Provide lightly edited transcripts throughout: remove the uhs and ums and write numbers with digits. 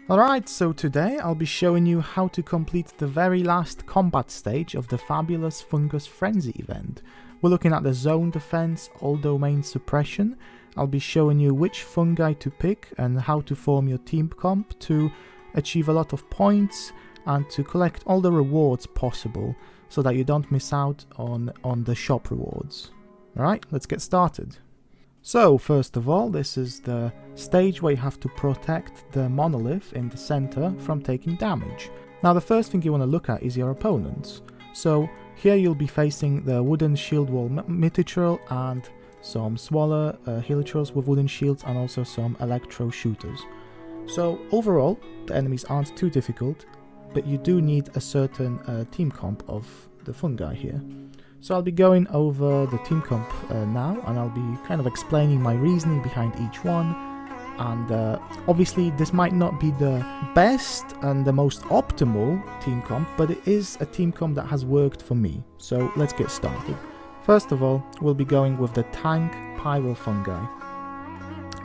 Alright, so today I'll be showing you how to complete the very last combat stage of the fabulous Fungus Frenzy event. We're looking at the zone defense, all domain suppression. I'll be showing you which fungi to pick and how to form your team comp to achieve a lot of points and to collect all the rewards possible so that you don't miss out on the shop rewards. Alright, let's get started. So, first of all, this is the stage where you have to protect the monolith in the center from taking damage. Now, the first thing you want to look at is your opponents. So, here you'll be facing the wooden shield wall Mithril and some smaller Hilichurls with wooden shields and also some electro shooters. So, overall, the enemies aren't too difficult, but you do need a certain team comp of the fungi here. So I'll be going over the team comp now, and I'll be kind of explaining my reasoning behind each one. And obviously this might not be the best and the most optimal team comp, but it is a team comp that has worked for me. So let's get started. First of all, we'll be going with the tank pyro fungi.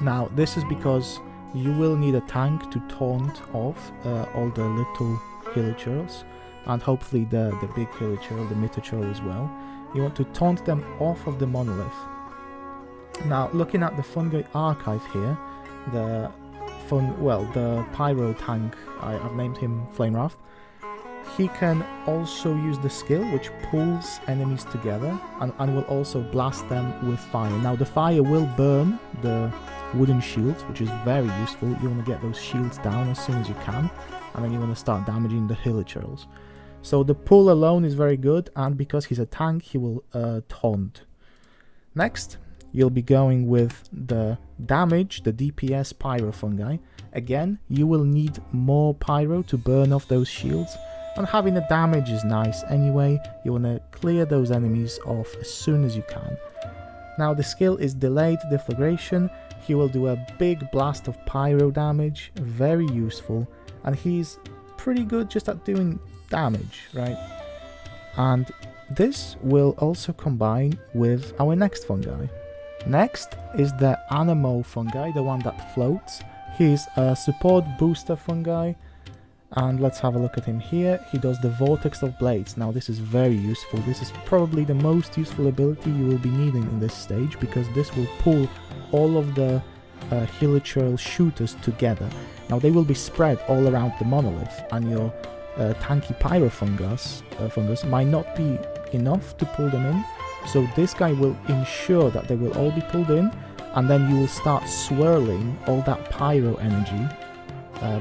Now this is because you will need a tank to taunt off all the little Hilichurls. And hopefully the big Hilichurl, the Mithril as well. You want to taunt them off of the monolith. Now, looking at the fungi archive here, the pyro tank, I've named him Flamewrath. He can also use the skill which pulls enemies together and will also blast them with fire. Now, the fire will burn the wooden shields, which is very useful. You want to get those shields down as soon as you can, and then you want to start damaging the Hilichurls. So the pull alone is very good, and because he's a tank, he will taunt. Next, you'll be going with the damage, the DPS pyro fungi. Again, you will need more pyro to burn off those shields, and having the damage is nice anyway. You want to clear those enemies off as soon as you can. Now the skill is delayed deflagration. He will do a big blast of pyro damage, very useful, and he's pretty good just at doing damage, right? And this will also combine with our next fungi. Next is the Anemo fungi, the one that floats. He's a support booster fungi, and let's have a look at him here. He does the Vortex of Blades. Now this is very useful. This is probably the most useful ability you will be needing in this stage, because this will pull all of the Hilichurl shooters together. Now they will be spread all around the monolith, and your tanky pyro fungus might not be enough to pull them in, so this guy will ensure that they will all be pulled in, and then you will start swirling all that pyro energy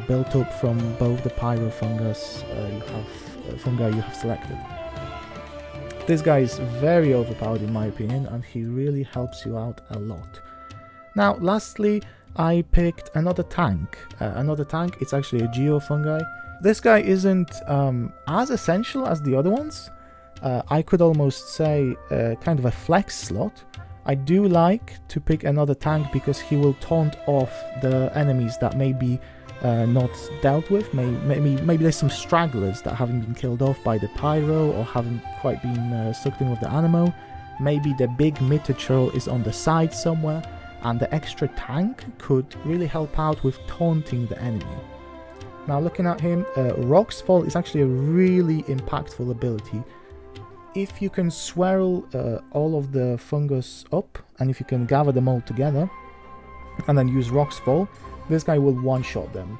built up from both the pyro fungus fungi you have selected. This guy is very overpowered in my opinion, and he really helps you out a lot. Now lastly, I picked another tank. It's actually a geofungi. This guy isn't as essential as the other ones. I could almost say kind of a flex slot. I do like to pick another tank because he will taunt off the enemies that may be not dealt with. Maybe there's some stragglers that haven't been killed off by the pyro or haven't quite been sucked in with the Anemo. Maybe the big Mithril is on the side somewhere, and the extra tank could really help out with taunting the enemy. Now looking at him, Rock's Fall is actually a really impactful ability. If you can swirl all of the fungus up, and if you can gather them all together, and then use Rock's Fall, this guy will one-shot them.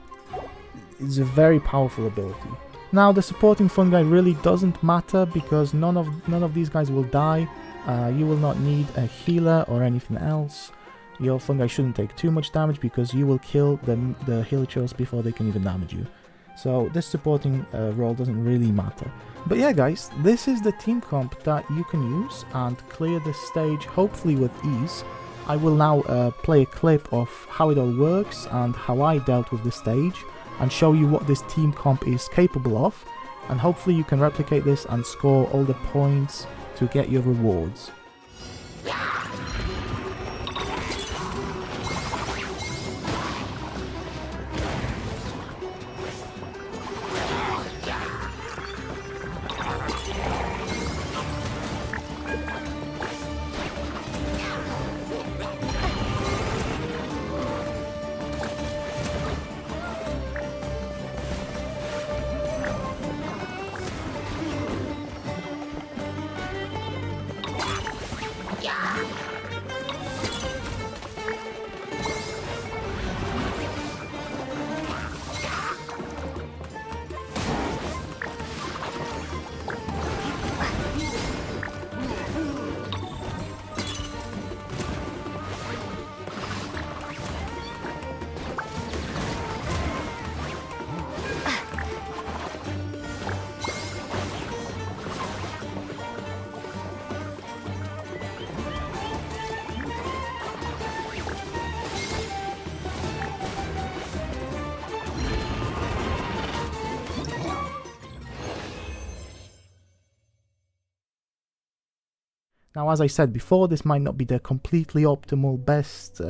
It's a very powerful ability. Now the supporting fungi really doesn't matter, because none of these guys will die. You will not need a healer or anything else. Your fungi shouldn't take too much damage because you will kill the Hilichurls before they can even damage you. So this supporting role doesn't really matter. But yeah guys, this is the team comp that you can use and clear the stage hopefully with ease. I will now play a clip of how it all works and how I dealt with the stage, and show you what this team comp is capable of, and hopefully you can replicate this and score all the points to get your rewards. Now, as I said before, this might not be the completely optimal best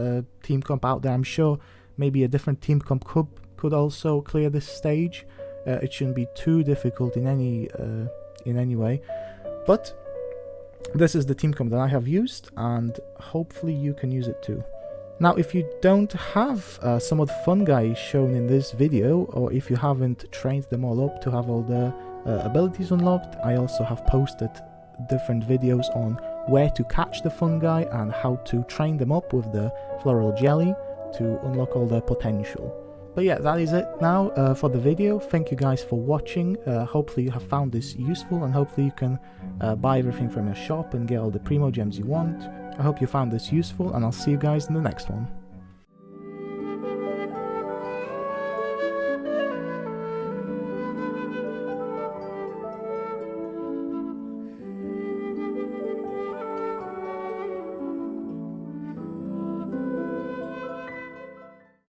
team comp out there. I'm sure maybe a different team comp could also clear this stage. It shouldn't be too difficult in any way, but this is the team comp that I have used, and hopefully you can use it too. Now, if you don't have some of the fungi shown in this video, or if you haven't trained them all up to have all the abilities unlocked, I also have posted different videos on where to catch the fungi and how to train them up with the floral jelly to unlock all their potential. But yeah, that is it now for the video. Thank you guys for watching. Hopefully you have found this useful, and hopefully you can buy everything from your shop and get all the primo gems you want. I hope you found this useful, and I'll see you guys in the next one.